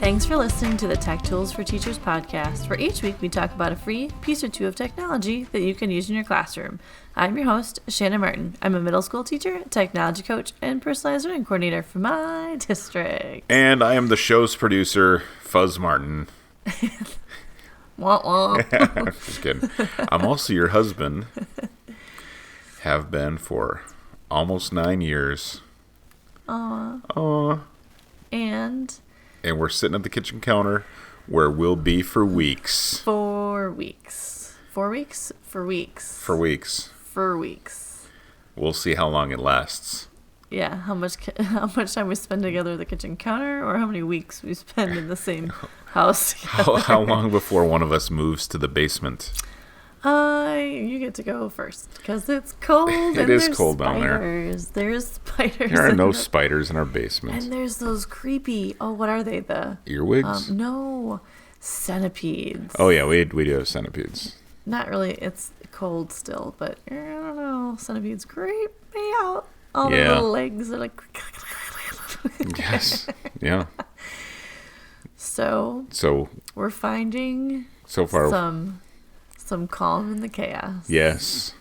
Thanks for listening to the Tech Tools for Teachers podcast, where each week we talk about a free piece or two of technology that you can use in your classroom. I'm your host, Shannon Martin. I'm a middle school teacher, technology coach, and personalized learning coordinator for my district. And I am the show's producer, Fuzz Martin. Wah, wah. Just kidding. I'm also your husband. Have been for almost 9 years. Aww. And we're sitting at the kitchen counter where we'll be for weeks. 4 weeks. 4 weeks? For weeks. For weeks. For weeks. We'll see how long it lasts. Yeah, how much time we spend together at the kitchen counter, or how many weeks we spend in the same house together. How long before one of us moves to the basement? You get to go first, because it's cold. It is cold down there. There's spiders. There are no spiders in our basement. And there's those creepy, what are they? The earwigs? No, centipedes. Oh yeah, we do have centipedes. Not really. It's cold still, but I don't know. Centipedes creep me out. All the little legs are like. Yes. Yeah. So we're finding so far some calm in the chaos. Yes.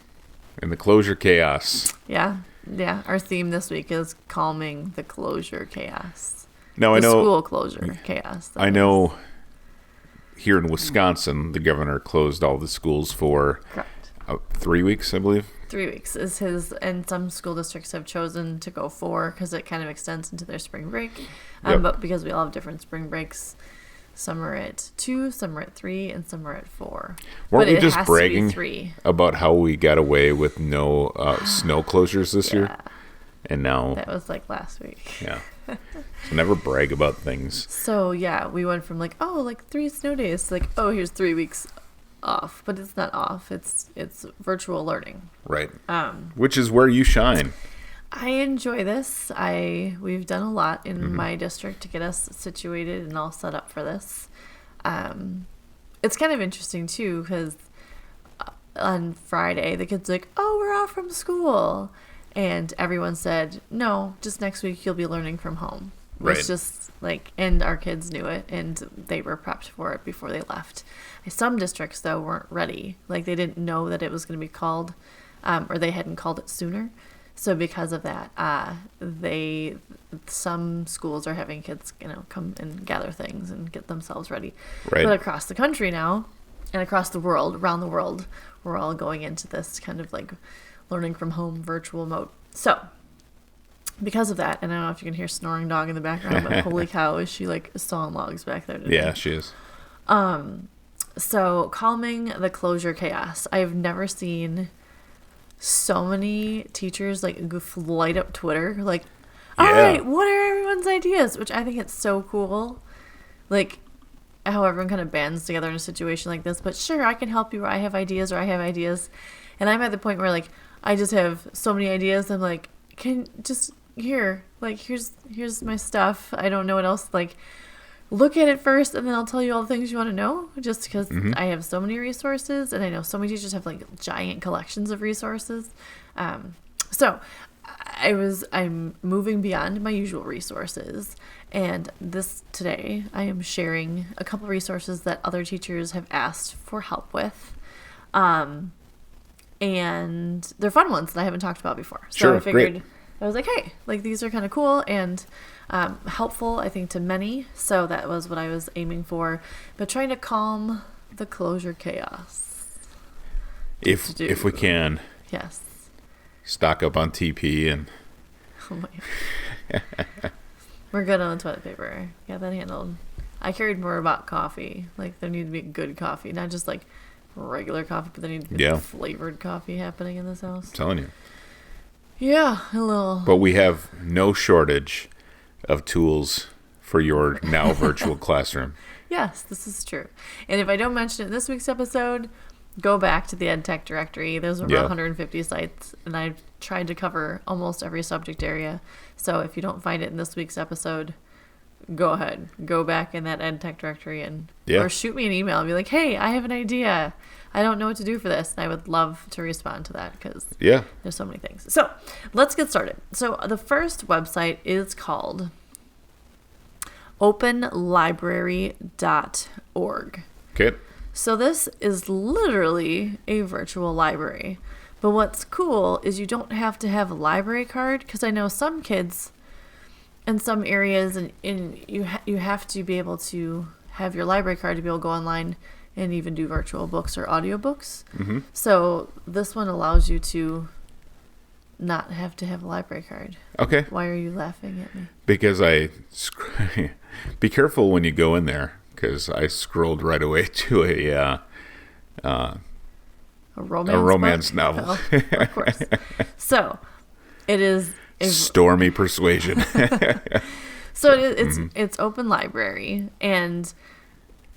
In the closure chaos. Yeah. Yeah. Our theme this week is calming the closure chaos. Now I know school closure chaos. I know here in Wisconsin, the governor closed all the schools for 3 weeks, I believe. 3 weeks is his, and some school districts have chosen to go 4 because it kind of extends into their spring break. But because we all have different spring breaks, some are at 2, some are at 3, and some are at 4. Weren't we just bragging about how we got away with no snow closures this year? And now that was like last week. Yeah. So never brag about things. So yeah, we went from 3 snow days to here's 3 weeks off, but it's not off. It's virtual learning. Right. Which is where you shine. I enjoy this. We've done a lot in my district to get us situated and all set up for this. It's kind of interesting too, because on Friday the kids were we're off from school, and everyone said no, just next week you'll be learning from home. Right. It's just and our kids knew it, and they were prepped for it before they left. Some districts though weren't ready. They didn't know that it was going to be called, or they hadn't called it sooner. So because of that, some schools are having kids, come and gather things and get themselves ready. Right. But across the country now, and across the world, around the world, we're all going into this kind of learning from home virtual mode. So because of that, and I don't know if you can hear snoring dog in the background, but holy cow, is she sawing logs back there today? Yeah, she is. So calming the closure chaos. I've never seen so many teachers light up Twitter all right, what are everyone's ideas? Which I think it's so cool, how everyone kind of bands together in a situation like this. But sure, I can help you, or I have ideas, and I'm at the point where I just have so many ideas. I'm can just here's my stuff. I don't know what else. Look at it first, and then I'll tell you all the things you want to know, just because I have so many resources, and I know so many teachers have giant collections of resources. So I'm moving beyond my usual resources, and today I am sharing a couple resources that other teachers have asked for help with. And they're fun ones that I haven't talked about before. So sure, I figured, great. I was hey, these are kind of cool and helpful, I think, to many. So that was what I was aiming for. But trying to calm the closure chaos. If we can. Yes. Stock up on TP and. Oh my God. We're good on the toilet paper. Got that handled. I cared more about coffee. There needed to be good coffee, not just regular coffee, but there needed to be flavored coffee happening in this house. I'm telling you. Yeah, a little. But we have no shortage of tools for your now virtual classroom. Yes, this is true. And if I don't mention it in this week's episode, go back to the EdTech directory. There's over 150 sites, and I've tried to cover almost every subject area. So if you don't find it in this week's episode, go ahead. Go back in that EdTech directory or shoot me an email and be hey, I have an idea. I don't know what to do for this. And I would love to respond to that because there's so many things. So let's get started. So the first website is called openlibrary.org. Okay. So this is literally a virtual library. But what's cool is you don't have to have a library card, because I know some kids in some areas, and you have to be able to have your library card to be able to go online and even do virtual books or audiobooks. Mm-hmm. So this one allows you to not have to have a library card. Okay. Why are you laughing at me? Because be careful when you go in there, because I scrolled right away to a romance novel. Oh, of course. So it is stormy persuasion. So it's open library, and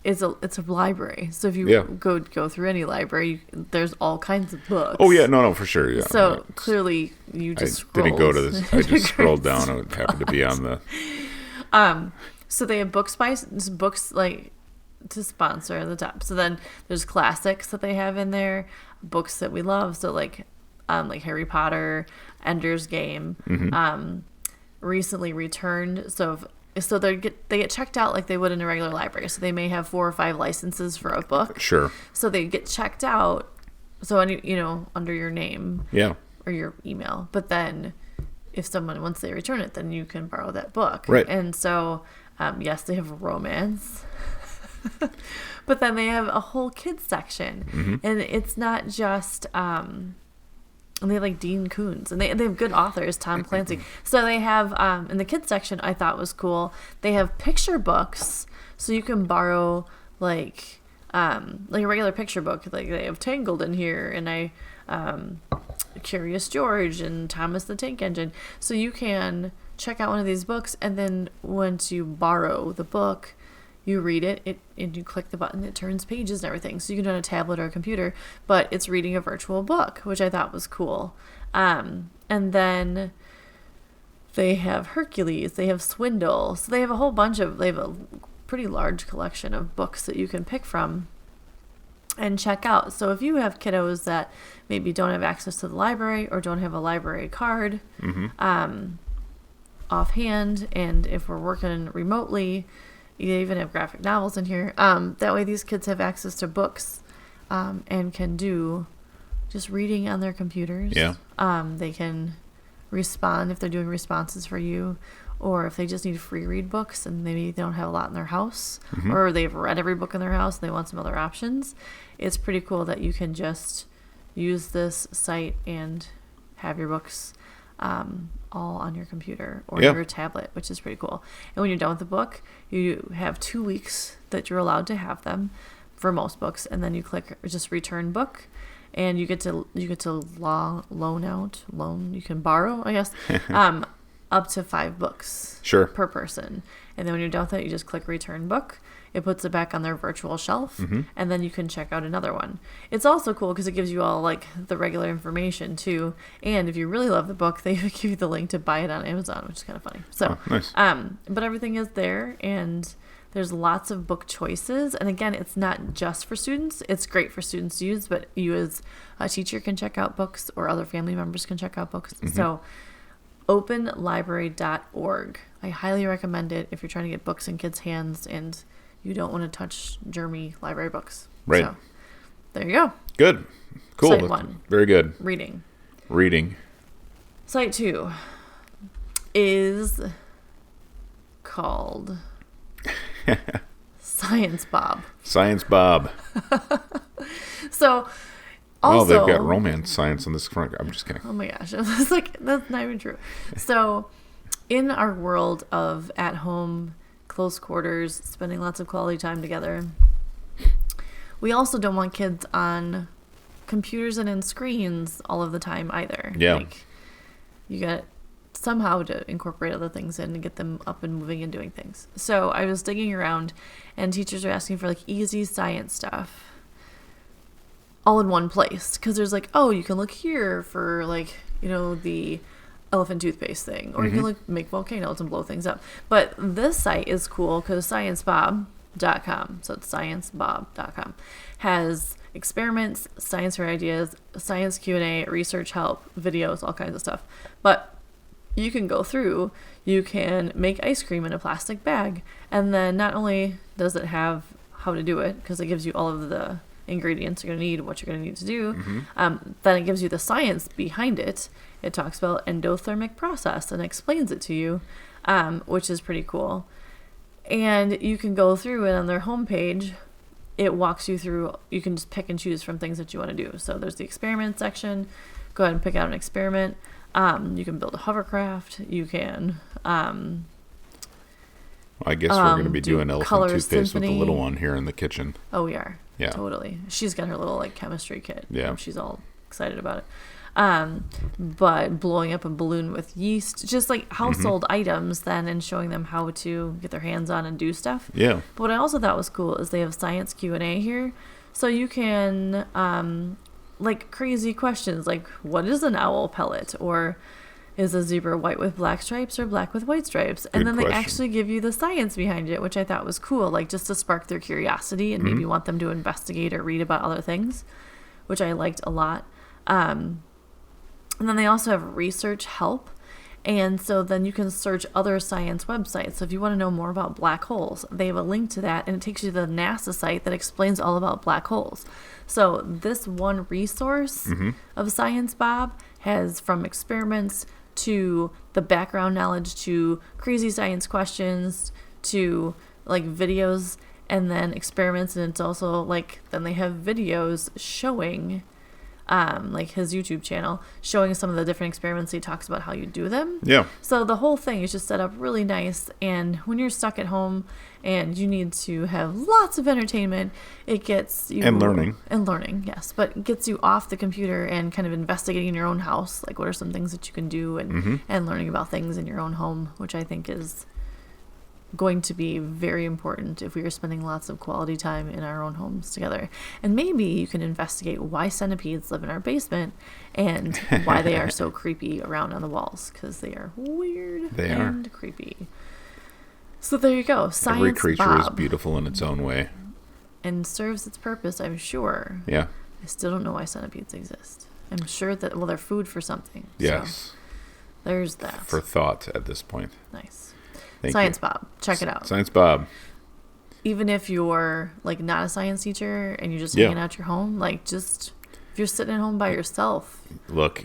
it's a library. So if you go through any library, there's all kinds of books. Oh yeah, no, for sure. Yeah. So clearly you just didn't go to this. I just scrolled down. It happened to be on the. So they have books like to sponsor at the top. So then there's classics that they have in there, books that we love. So like Harry Potter, Ender's Game, recently returned. So they get checked out like they would in a regular library. So they may have 4 or 5 licenses for a book. Sure. So they get checked out. So under your name. Yeah. Or your email. But then once they return it, then you can borrow that book. Right. And so, yes, they have a romance. But then they have a whole kids section. And it's not just and they have like Dean Koontz, and they have good authors, Tom Clancy. So they have in the kids section, I thought was cool, they have picture books, so you can borrow like a regular picture book. Like they have Tangled in here, and Curious George and Thomas the Tank Engine. So you can check out one of these books, and then once you borrow the book, you read it, and you click the button, it turns pages and everything. So you can do it on a tablet or a computer, but it's reading a virtual book, which I thought was cool. And then they have Hercules, they have Swindle. So they have they have a pretty large collection of books that you can pick from and check out. So if you have kiddos that maybe don't have access to the library or don't have a library card offhand, and if we're working remotely, you even have graphic novels in here. That way these kids have access to books and can do just reading on their computers. Yeah. They can respond if they're doing responses for you, or if they just need free read books and maybe they don't have a lot in their house, or they've read every book in their house and they want some other options. It's pretty cool that you can just use this site and have your books all on your computer or your tablet, which is pretty cool. And when you're done with the book, you have 2 weeks that you're allowed to have them for most books, and then you click just return book, and you get to you can borrow, I guess, up to 5 books per person. And then when you're done with it, you just click return book. It puts it back on their virtual shelf, and then you can check out another one. It's also cool because it gives you all like the regular information too. And if you really love the book, they give you the link to buy it on Amazon, which is kind of funny. So, nice. But everything is there, and there's lots of book choices. And again, it's not just for students. It's great for students to use, but you as a teacher can check out books, or other family members can check out books. So openlibrary.org. I highly recommend it if you're trying to get books in kids' hands and you don't want to touch germy library books. Right. So, there you go. Good. Cool. Site 1. Very good. Reading. Site 2 is called Science Bob. Science Bob. So, also, they've got romance science on this front. I'm just kidding. Oh my gosh. It's like, that's not even true. So, in our world of at-home, close quarters, spending lots of quality time together, we also don't want kids on computers and in screens all of the time either. Yeah. Like, you got somehow to incorporate other things in and get them up and moving and doing things. So I was digging around, and teachers are asking for like easy science stuff all in one place, because there's like, oh, you can look here for like, the elephant toothpaste thing, or you can make volcanoes and blow things up. But this site is cool because sciencebob.com, so it's sciencebob.com, has experiments, science fair ideas, science Q&A, research help, videos, all kinds of stuff. But you can go through, you can make ice cream in a plastic bag. And then not only does it have how to do it, because it gives you all of the ingredients you're going to need, what you're going to need to do, then it gives you the science behind it. It talks about endothermic process and explains it to you, which is pretty cool. And you can go through it on their homepage. It walks you through, you can just pick and choose from things that you want to do. So there's the experiment section. Go ahead and pick out an experiment. You can build a hovercraft. You can... I guess we're going to be doing elephant toothpaste with the little one here in the kitchen. Oh, we are. Yeah. Totally. She's got her little like chemistry kit. Yeah. She's all excited about it. But blowing up a balloon with yeast, just like household items then, and showing them how to get their hands on and do stuff. Yeah. But what I also thought was cool is they have science Q&A here. So you can, like crazy questions like, what is an owl pellet? Or is a zebra white with black stripes or black with white stripes? And then they actually give you the science behind it, which I thought was cool, like just to spark their curiosity and maybe want them to investigate or read about other things, which I liked a lot. And then they also have research help. And so then you can search other science websites. So if you want to know more about black holes, they have a link to that, and it takes you to the NASA site that explains all about black holes. So this one resource of Science Bob has from experiments to the background knowledge to crazy science questions to like videos and then experiments. And it's also like, then they have videos showing like his YouTube channel, showing some of the different experiments. He talks about how you do them. Yeah. So the whole thing is just set up really nice. And when you're stuck at home and you need to have lots of entertainment, it gets you... And learning. And learning, yes. But it gets you off the computer and kind of investigating in your own house. Like, what are some things that you can do, and learning about things in your own home, which I think is going to be very important if we are spending lots of quality time in our own homes together. And maybe you can investigate why centipedes live in our basement and why they are so creepy around on the walls, because they are weird and creepy. So there you go. Science Every creature Bob. is beautiful in its own way. And serves its purpose, I'm sure. Yeah. I still don't know why centipedes exist. I'm sure that, well, they're food for something. Yes. So there's that. For thought at this point. Nice. Thank Science you. Bob. Check it out. Science Bob. Even if you're like not a science teacher and you're just hanging out your home, like just if you're sitting at home by yourself,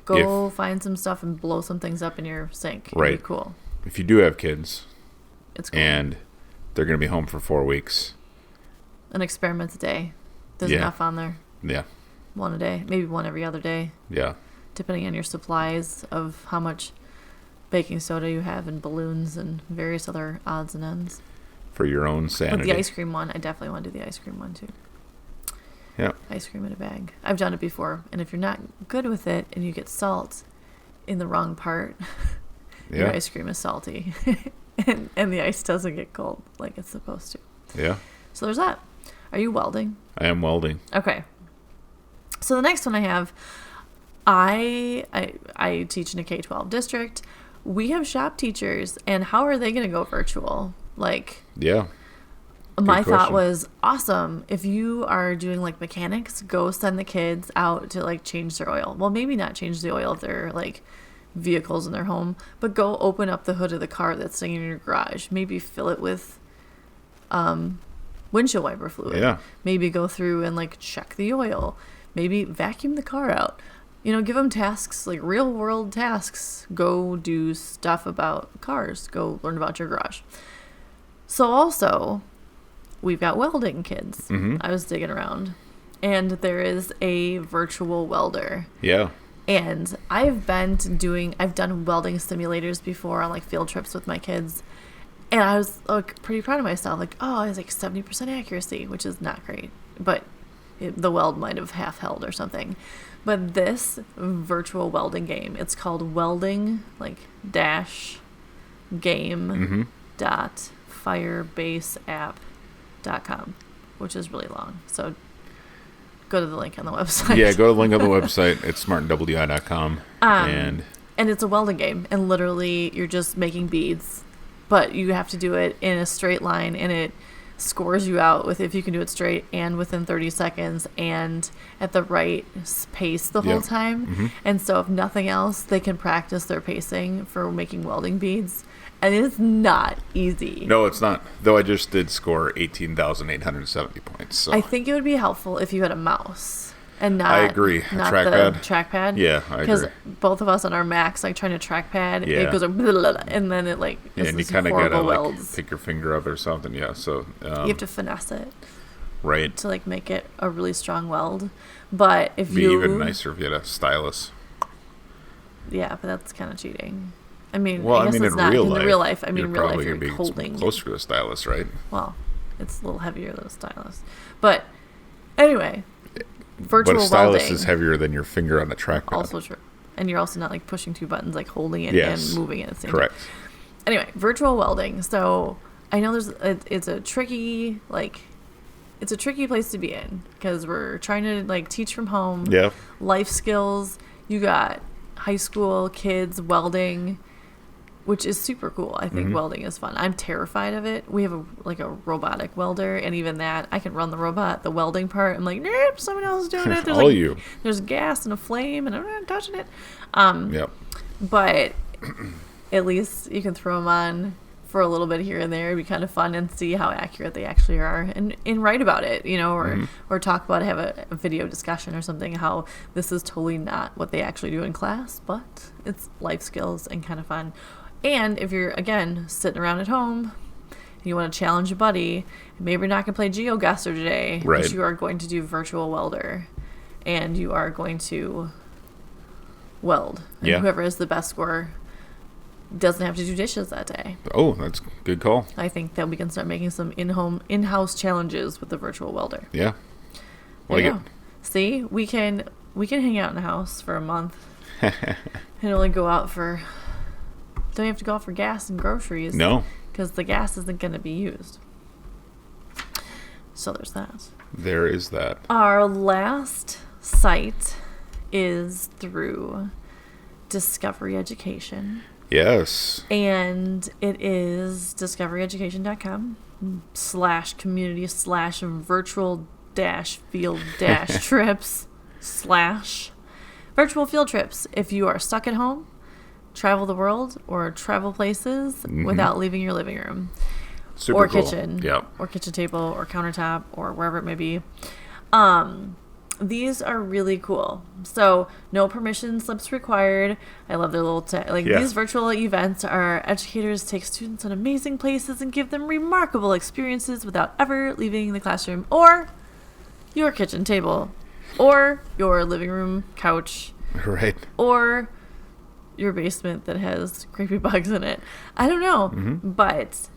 go find some stuff and blow some things up in your sink. It'd be cool. If you do have kids, it's cool. And they're going to be home for 4 weeks, an experiment a day. There's enough on there. Yeah. One a day, maybe one every other day. Yeah. Depending on your supplies of how much baking soda you have and balloons and various other odds and ends. For your own sanity. But the ice cream one, I definitely want to do the ice cream one too. Yeah. Ice cream in a bag. I've done it before, and if you're not good with it and you get salt in the wrong part, your ice cream is salty. and the ice doesn't get cold like it's supposed to. Yeah. So there's that. Are you welding? I am welding. Okay. So the next one I have, I teach in a K-12 district. We have shop teachers, and how are they going to go virtual? Like, yeah. My thought was, awesome. If you are doing like mechanics, go send the kids out to like change their oil. Well, maybe not change the oil of their like vehicles in their home, but go open up the hood of the car that's sitting in your garage. Maybe fill it with windshield wiper fluid. Yeah. Maybe go through and like check the oil. Maybe vacuum the car out. You know, give them tasks, like real world tasks. Go do stuff about cars. Go learn about your garage. So also, we've got welding kids. I was digging around, and there is a virtual welder. Yeah. And I've done welding simulators before on like field trips with my kids. And I was like pretty proud of myself. Like, oh, I was like 70% accuracy, which is not great. But the weld might have half held or something. But this virtual welding game, it's called welding like dash game dot firebaseapp.com, which is really long. So go to the link on the website. Yeah, go to the link on the website. It's smartandwi.com. And it's a welding game, and literally you're just making beads, but you have to do it in a straight line, and it scores you out with if you can do it straight and within 30 seconds and at the right pace the whole time. Mm-hmm. And so if nothing else, they can practice their pacing for making welding beads. And it's not easy. No, it's not. Though I just did score 18,870 points. So. I think it would be helpful if you had a mouse and not. I agree. Not trackpad. The trackpad. Yeah, I agree. Because both of us on our Macs, like trying to trackpad, yeah. it goes like, blah, blah, blah, and then it like. Yeah, and you kind of gotta like pick your finger up or something. Yeah, so you have to finesse it. Right. To like make it a really strong weld, but if It'd be even nicer if you had a stylus. Yeah, but that's kind of cheating. I mean, well, I guess it's not in real life. I mean, you're real life probably you're gonna be holding closer to a stylus, right? Well, it's a little heavier than a stylus, but anyway, virtual welding. But a stylus welding is heavier than your finger on the trackpad. Also true, and you're also not like pushing two buttons, like holding it yes. and moving it at the same Correct. time. Anyway, virtual welding. So I know it's a tricky place to be in because we're trying to like teach from home. Yeah. Life skills. You got high school kids welding, which is super cool. I think welding is fun. I'm terrified of it. We have a robotic welder, and even that, I can run the robot. The welding part, I'm like, nope, someone else is doing it. There's there's gas and a flame, and I'm not touching it. Yep. But at least you can throw them on for a little bit here and there. It'd be kind of fun and see how accurate they actually are, and write about it, or talk about it, have a video discussion or something, how this is totally not what they actually do in class, but it's life skills and kind of fun. And if you're, again, sitting around at home, and you want to challenge a buddy, maybe you're not going to play GeoGuessr today, right. but you are going to do virtual welder, and you are going to weld. And whoever is the best scorer doesn't have to do dishes that day. Oh, that's a good call. I think that we can start making some in-house challenges with the virtual welder. Yeah. See, we can hang out in the house for a month and only go out for... Don't you have to go out for gas and groceries? No. Because the gas isn't going to be used. So there's that. There is that. Our last site is through Discovery Education. Yes. And it is discoveryeducation.com/community/virtual-field-trips/virtual field trips. If you are stuck at home, travel the world, or travel places without leaving your living room. Super or cool. kitchen. Yep. Or kitchen table or countertop or wherever it may be. These are really cool. So no permission slips required. I love their little these virtual events are educators take students on amazing places and give them remarkable experiences without ever leaving the classroom or your kitchen table or your living room couch. Right. Or your basement that has creepy bugs in it. I don't know, but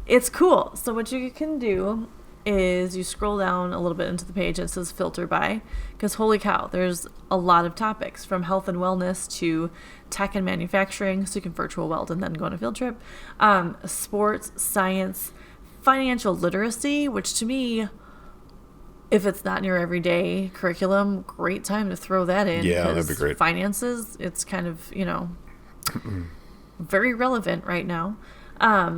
it's cool. So what you can do is you scroll down a little bit into the page and it says filter by, because holy cow, there's a lot of topics from health and wellness to tech and manufacturing, so you can virtual weld and then go on a field trip, sports, science, financial literacy, which to me, if it's not in your everyday curriculum, great time to throw that in. Yeah, that'd be great. Finances, it's kind of, very relevant right now.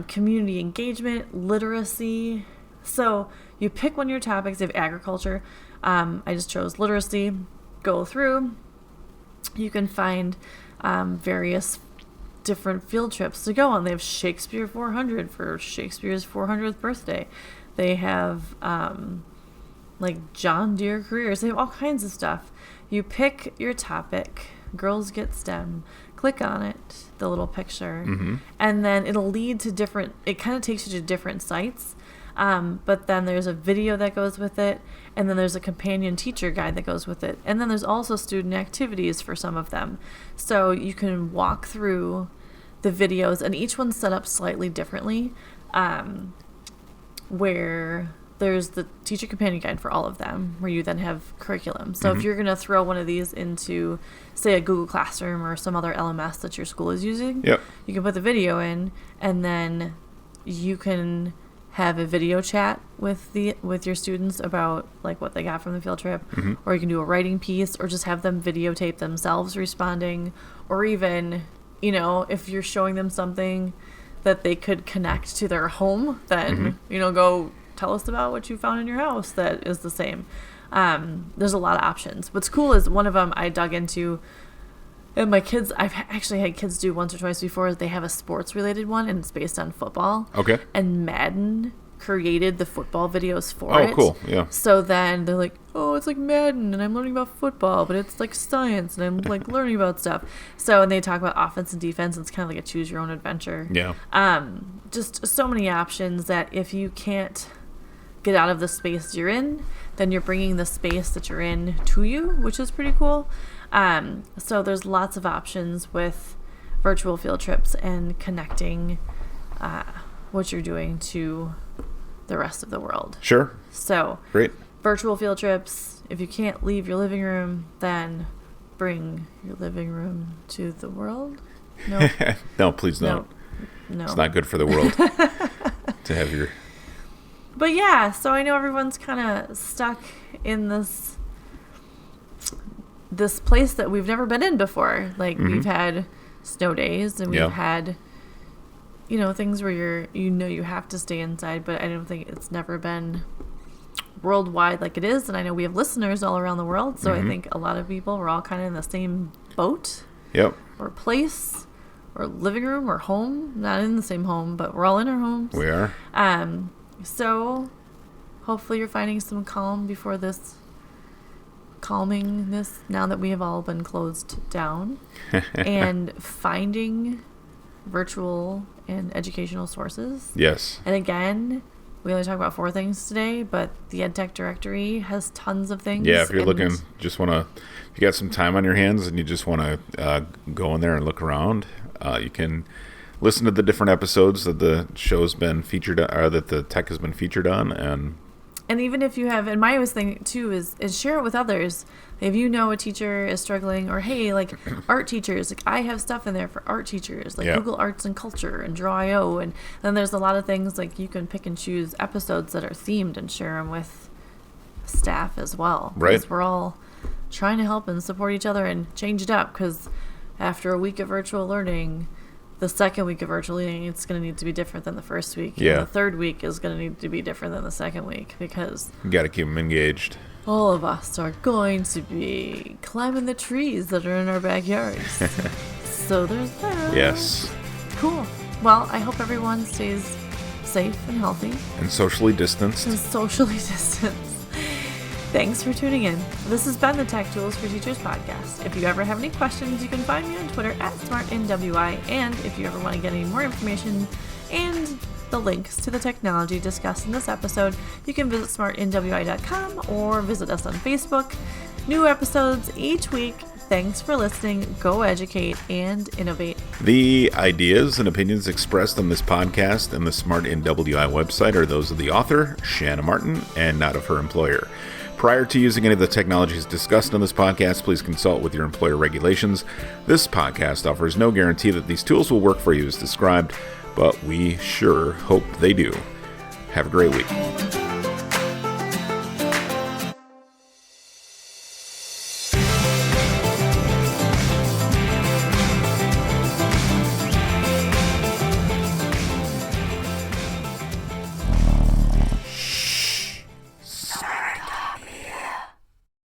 Community engagement, literacy. So you pick one of your topics. They have agriculture. I just chose literacy. Go through. You can find various different field trips to go on. They have Shakespeare 400 for Shakespeare's 400th birthday. They have John Deere careers. They have all kinds of stuff. You pick your topic. Girls Get STEM. Click on it, the little picture, and then it'll lead to different. It kind of takes you to different sites. But then there's a video that goes with it, and then there's a companion teacher guide that goes with it, and then there's also student activities for some of them. So you can walk through the videos, and each one's set up slightly differently, where there's the teacher companion guide for all of them, where you then have curriculum. So if you're going to throw one of these into, say, a Google Classroom or some other LMS that your school is using, you can put the video in, and then you can have a video chat with your students about what they got from the field trip, or you can do a writing piece, or just have them videotape themselves responding, or even, if you're showing them something that they could connect to their home, then go tell us about what you found in your house that is the same. There's a lot of options. What's cool is one of them I dug into, and my kids, I've actually had kids do once or twice before. They have a sports related one, and it's based on football. Okay. And Madden created the football videos for it. Oh, cool. Yeah. So then they're like, oh, it's like Madden, and I'm learning about football, but it's like science, and I'm like learning about stuff. So, and they talk about offense and defense. And it's kind of like a choose your own adventure. Yeah. Just so many options that if you can't get out of the space you're in, then you're bringing the space that you're in to you, which is pretty cool. So there's lots of options with virtual field trips and connecting what you're doing to the rest of the world. Sure. So great. Virtual field trips. If you can't leave your living room, then bring your living room to the world. No. No, please don't. No. It's not good for the world to have your... But yeah, so I know everyone's kind of stuck in this place that we've never been in before. Like we've had snow days and we've had, things where you have to stay inside, but I don't think it's never been worldwide like it is. And I know we have listeners all around the world. So I think a lot of people, we're all kind of in the same boat or place or living room or home, not in the same home, but we're all in our homes. We are. So hopefully you're finding some calm before this calmingness now that we have all been closed down and finding virtual and educational sources. Yes. And again, we only talk about 4 things today, but the EdTech directory has tons of things. Yeah, if you're looking, if you got some time on your hands and you just want to go in there and look around, you can listen to the different episodes that the show's been featured on, or that the tech has been featured on, and even if you have, and my always thing too is share it with others. If you know a teacher is struggling, or hey, like art teachers, like I have stuff in there for art teachers, like Google Arts and Culture and Draw.io, and then there's a lot of things like you can pick and choose episodes that are themed and share them with staff as well. Right. Because we're all trying to help and support each other and change it up, because after a week of virtual learning, the second week of virtual learning, it's going to need to be different than the first week. Yeah. And the third week is going to need to be different than the second week, because you got to keep them engaged. all of us are going to be climbing the trees that are in our backyards. So there's that. Yes. Cool. Well, I hope everyone stays safe and healthy. And socially distanced. Thanks for tuning in. This has been the Tech Tools for Teachers podcast. If you ever have any questions, you can find me on Twitter @SmartNWI. And if you ever want to get any more information and the links to the technology discussed in this episode, you can visit smartnwi.com or visit us on Facebook. New episodes each week. Thanks for listening. Go educate and innovate. The ideas and opinions expressed on this podcast and the Smart NWI website are those of the author, Shanna Martin, and not of her employer. Prior to using any of the technologies discussed on this podcast, please consult with your employer regulations. This podcast offers no guarantee that these tools will work for you as described, but we sure hope they do. Have a great week.